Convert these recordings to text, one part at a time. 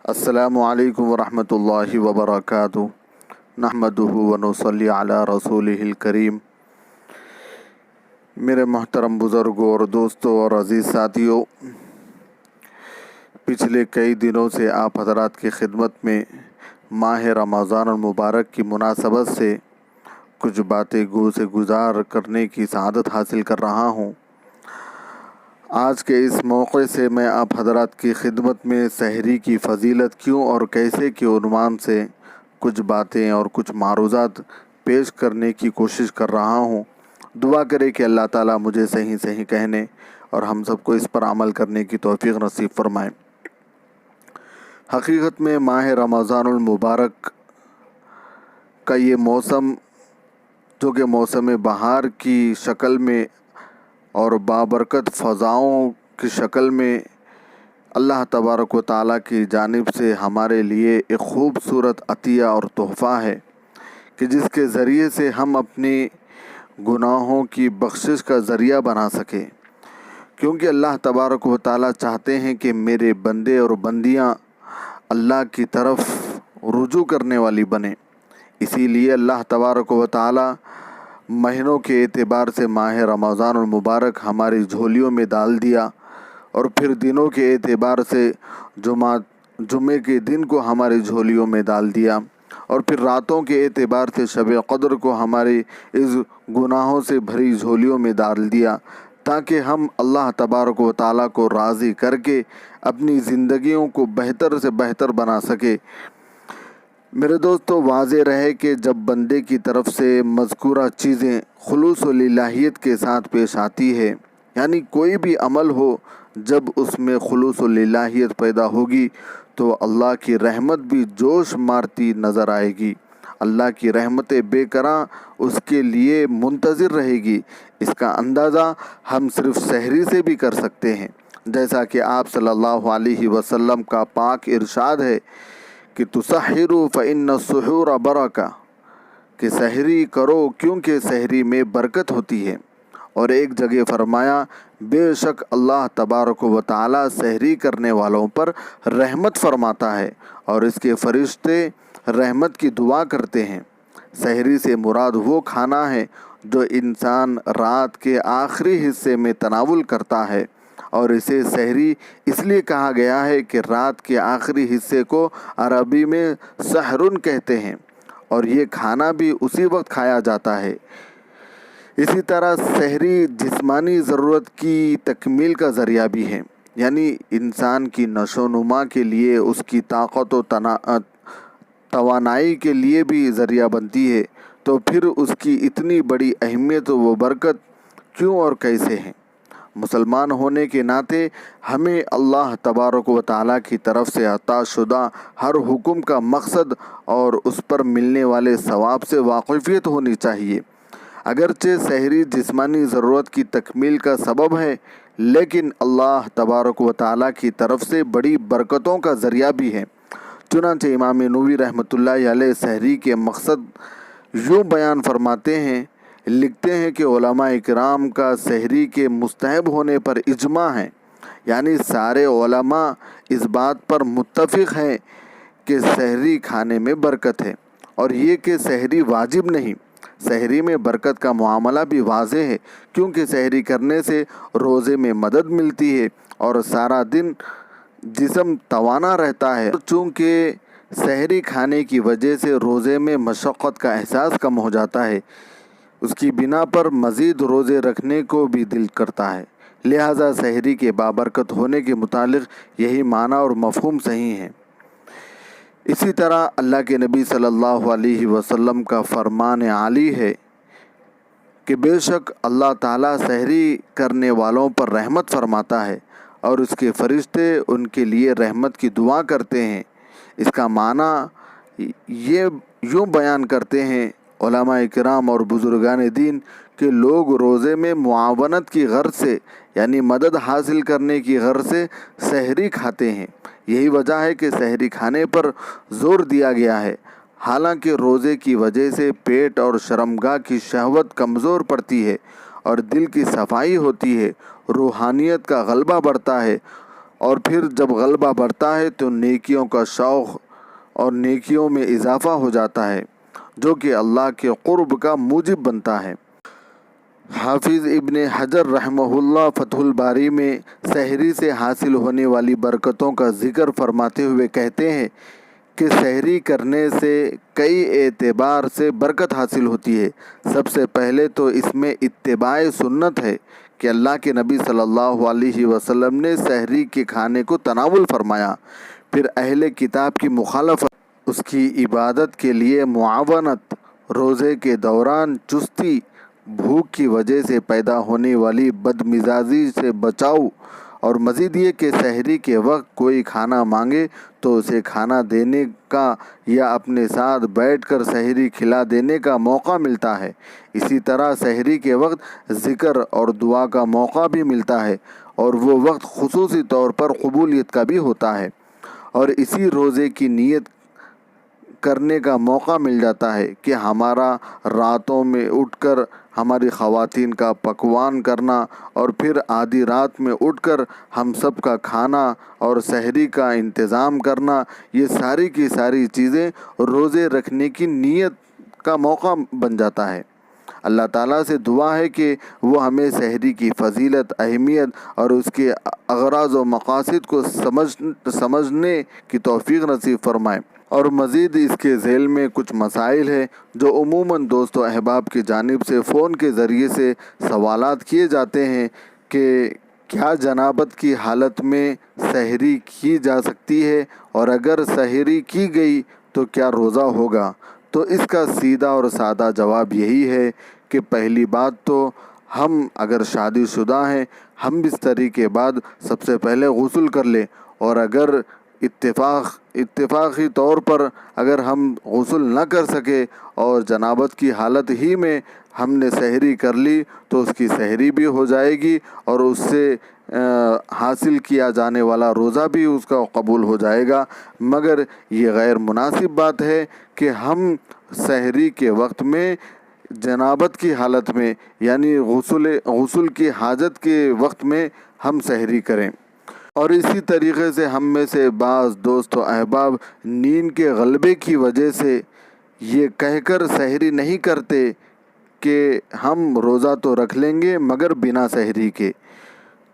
अस्सलामु अलैकुम वरहमतुल्लाहि वबरकातुहू नहमदुहु व नुसल्ली अला रसूलिहिल करीम। मेरे मोहतरम बुज़ुर्गों और दोस्तों और अज़ीज़ साथियों, पिछले कई दिनों से आप हज़रात की खिदमत में माह रमज़ान मुबारक की मुनासबत से कुछ बातें गो से गुज़ार करने की सआदत हासिल कर रहा हूँ। आज के इस मौके से मैं आप हज़रात की खिदमत में सहरी की फ़जीलत क्यों और कैसे के उन्वान से कुछ बातें और कुछ मारूज़ात पेश करने की कोशिश कर रहा हूँ। दुआ करें कि अल्लाह ताला मुझे सही सही कहने और हम सबको इस पर अमल करने की तौफ़ीक़ नसीब फ़रमाए। हकीकत में माह रमज़ानुल मुबारक का ये मौसम, जो कि मौसम बहार की शक्ल में और बाबरकत फ़ज़ाओं की शक्ल में अल्लाह तबारक व तआला की जानिब से हमारे लिए एक ख़ूबसूरत अतिया और तोहफ़ा है कि जिसके ज़रिए से हम अपनी गुनाहों की बख्शिश का ज़रिया बना सकें। क्योंकि अल्लाह तबारक व तआला चाहते हैं कि मेरे बंदे और बंदियाँ अल्लाह की तरफ रुजू करने वाली बने। इसीलिए अल्लाह तबारक व तआला महीनों के एतबार से माह रमज़ानुल मुबारक हमारी झोलियों में डाल दिया और फिर दिनों के एतबार से जुमे के दिन को हमारी झोलियों में डाल दिया और फिर रातों के एतबार से शब क़द्र को हमारी इस गुनाहों से भरी झोलियों में डाल दिया, ताकि हम अल्लाह तबारक व तआला को राज़ी करके अपनी ज़िंदगियों को बेहतर से बेहतर बना सके। मेरे दोस्तों, वाज़े रहे कि जब बंदे की तरफ से मज़कूरा चीज़ें खुलूस व लिल्लाहियत के साथ पेश आती है, यानी कोई भी अमल हो, जब उसमें खुलूस व लिल्लाहियत पैदा होगी तो अल्लाह की रहमत भी जोश मारती नज़र आएगी। अल्लाह की रहमतें बेकरां उसके लिए मुंतज़िर रहेगी। इसका अंदाज़ा हम सिर्फ़ सहरी से भी कर सकते हैं। जैसा कि आप सल्लल्लाहु अलैहि वसल्लम का पाक इरशाद है कि तुसहिरू फ़इन्न सुहूर बरका, कि सहरी करो क्योंकि सहरी में बरकत होती है। और एक जगह फरमाया, बेशक अल्लाह तबारक व तआला सहरी करने वालों पर रहमत फरमाता है और इसके फरिश्ते रहमत की दुआ करते हैं। सहरी से मुराद वो खाना है जो इंसान रात के आखिरी हिस्से में तनावुल करता है और इसे सहरी इसलिए कहा गया है कि रात के आखिरी हिस्से को अरबी में सहरुन कहते हैं और ये खाना भी उसी वक्त खाया जाता है। इसी तरह सहरी जिस्मानी ज़रूरत की तकमील का ज़रिया भी है, यानी इंसान की नशोनुमा के लिए, उसकी ताकत व तवानाई के लिए भी ज़रिया बनती है। तो फिर उसकी इतनी बड़ी अहमियत व बरकत क्यों और कैसे है? मुसलमान होने के नाते हमें अल्लाह तबारक व तआला की तरफ से अता शुदा हर हुक्म का मकसद और उस पर मिलने वाले सवाब से वाक़िफ़ियत होनी चाहिए। अगरचे सहरी जिस्मानी ज़रूरत की तकमील का सबब है, लेकिन अल्लाह तबारक व तआला की तरफ से बड़ी बरकतों का ज़रिया भी है। चुनांचे इमाम नूवी रहमतुल्लाहि अलैह सहरी के मकसद यूँ बयान फरमाते हैं, लिखते हैं कि उलमा इकराम का सहरी के मुस्तहब होने पर इजमा है, यानी सारे उलमा इस बात पर मुत्तफ़िक़ हैं कि सहरी खाने में बरकत है और ये कि सहरी वाजिब नहीं। सहरी में बरकत का मामला भी वाज़े है, क्योंकि सहरी करने से रोज़े में मदद मिलती है और सारा दिन जिस्म तवाना रहता है। चूँकि सहरी खाने की वजह से रोज़े में मशक्क़त का एहसास कम हो जाता है, उसकी बिना पर मज़ीद रोज़े रखने को भी दिल करता है। लिहाजा सहरी के बाबरकत होने के मुतालिक यही माना और मफ़हूम सही है। इसी तरह अल्लाह के नबी सल्लल्लाहु अलैहि वसल्लम का फरमान आली है कि बेशक अल्लाह ताला सहरी करने वालों पर रहमत फरमाता है और उसके फरिश्ते उनके लिए रहमत की दुआ करते हैं। इसका माना ये यूँ बयान करते हैं उलमा इकराम और बुज़ुर्गान दीन कि लोग रोज़े में मुआवनत की गर्ज से, यानी मदद हासिल करने की गर्ज से सहरी खाते हैं। यही वजह है कि सहरी खाने पर ज़ोर दिया गया है। हालांकि रोज़े की वजह से पेट और शर्मगाह की शहवत कमज़ोर पड़ती है और दिल की सफाई होती है, रूहानियत का गलबा बढ़ता है اور پھر جب غلبہ بڑھتا ہے تو نیکیوں کا شوق اور نیکیوں میں اضافہ ہو جاتا ہے، جو کہ اللہ کے قرب کا موجب بنتا ہے۔ حافظ ابن حجر رحمہ اللہ فتح الباری میں سحری سے حاصل ہونے والی برکتوں کا ذکر فرماتے ہوئے کہتے ہیں کہ سحری کرنے سے کئی اعتبار سے برکت حاصل ہوتی ہے۔ سب سے پہلے تو اس میں اتباع سنت ہے کہ اللہ کے نبی صلی اللہ علیہ وسلم نے سحری کے کھانے کو تناول فرمایا۔ پھر اہل کتاب کی مخالفت، اس کی عبادت کے لیے معاونت، روزے کے دوران چستی، بھوک کی وجہ سے پیدا ہونے والی بدمزاجی سے بچاؤ، اور مزید یہ کہ سحری کے وقت کوئی کھانا مانگے تو اسے کھانا دینے کا یا اپنے ساتھ بیٹھ کر سحری کھلا دینے کا موقع ملتا ہے۔ اسی طرح سحری کے وقت ذکر اور دعا کا موقع بھی ملتا ہے، اور وہ وقت خصوصی طور پر قبولیت کا بھی ہوتا ہے، اور اسی روزے کی نیت کرنے کا موقع مل جاتا ہے کہ ہمارا راتوں میں اٹھ کر ہماری خواتین کا پکوان کرنا، اور پھر آدھی رات میں اٹھ کر ہم سب کا کھانا اور سحری کا انتظام کرنا، یہ ساری کی ساری چیزیں روزے رکھنے کی نیت کا موقع بن جاتا ہے۔ اللہ تعالیٰ سے دعا ہے کہ وہ ہمیں سحری کی فضیلت، اہمیت اور اس کے اغراض و مقاصد کو سمجھنے کی توفیق نصیب فرمائے۔ اور مزید اس کے ذیل میں کچھ مسائل ہیں جو عموماً دوست و احباب کی جانب سے فون کے ذریعے سے سوالات کیے جاتے ہیں کہ کیا جنابت کی حالت میں سحری کی جا سکتی ہے، اور اگر سحری کی گئی تو کیا روزہ ہوگا؟ تو اس کا سیدھا اور سادہ جواب یہی ہے کہ پہلی بات تو ہم اگر شادی شدہ ہیں، ہم بستری کے بعد سب سے پہلے غسل کر لیں، اور اگر اتفاقی طور پر اگر ہم غسل نہ کر سکے اور جنابت کی حالت ہی میں ہم نے سحری کر لی تو اس کی سحری بھی ہو جائے گی، اور اس سے حاصل کیا جانے والا روزہ بھی اس کا قبول ہو جائے گا۔ مگر یہ غیر مناسب بات ہے کہ ہم سحری کے وقت میں جنابت کی حالت میں، یعنی غسل کی حاجت کے وقت میں ہم سحری کریں۔ اور اسی طریقے سے ہم میں سے بعض دوست و احباب نیند کے غلبے کی وجہ سے یہ کہہ کر سحری نہیں کرتے کہ ہم روزہ تو رکھ لیں گے مگر بنا سحری کے۔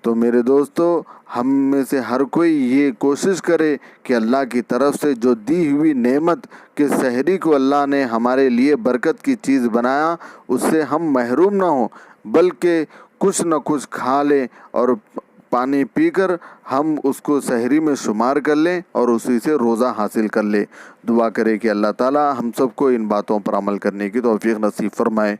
تو میرے دوستو، ہم میں سے ہر کوئی یہ کوشش کرے کہ اللہ کی طرف سے جو دی ہوئی نعمت کہ سحری کو اللہ نے ہمارے لیے برکت کی چیز بنایا، اس سے ہم محروم نہ ہوں، بلکہ کچھ نہ کچھ کھا لیں اور پانی پی کر ہم اس کو سحری میں شمار کر لیں اور اسی سے روزہ حاصل کر لیں۔ دعا کرے کہ اللہ تعالی ہم سب کو ان باتوں پر عمل کرنے کی توفیق نصیب فرمائے۔